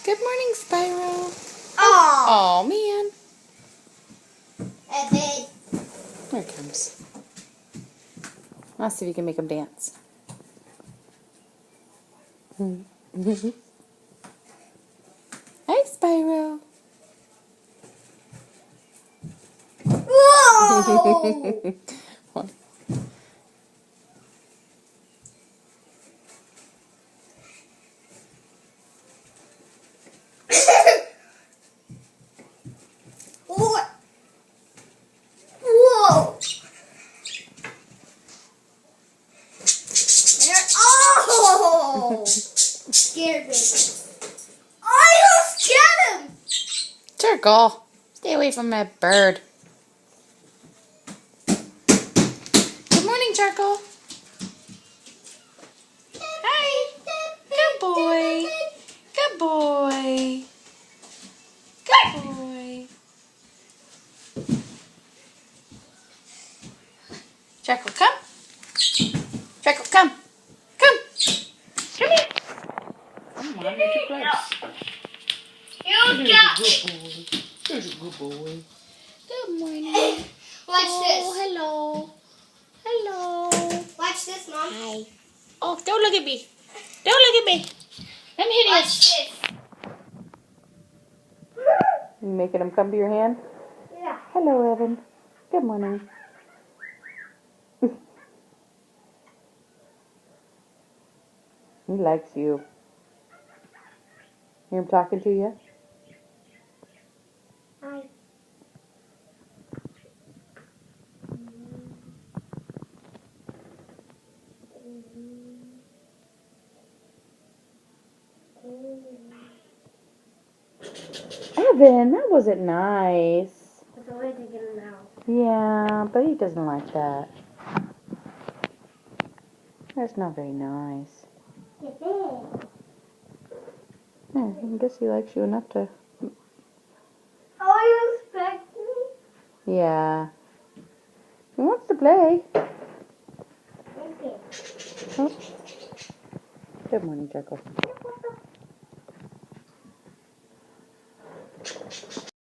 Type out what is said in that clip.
Good morning, Spyro. Oh, Oh, man. Evan. Here it comes. Let's see if you can make him dance. Hi, Spyro. Whoa! What? Whoa! Oh! Scared me. I almost scared him. Turkle, stay away from that bird. Good morning, Charcoal. Hi. Good boy. Good boy. Good boy. Charcoal, come. Charcoal, come. Come. Come here. Come on, you're too close. There's a good boy. There's a good boy. Good morning. Watch this. Oh, hello. Hello. Watch this, Mom. Hi. Oh, don't look at me. Don't look at me. I'm hideous. Watch this. You making him come to your hand? Yeah. Hello, Evan. Good morning. He likes you. Hear him talking to you? Hi. Evan, that wasn't nice. It's always to get him out. Yeah, but he doesn't like that. That's not very nice. Yeah, I guess he likes you enough to... Oh, you expect me? Yeah. He wants to play. Okay. Oh. Good morning, Jekyll.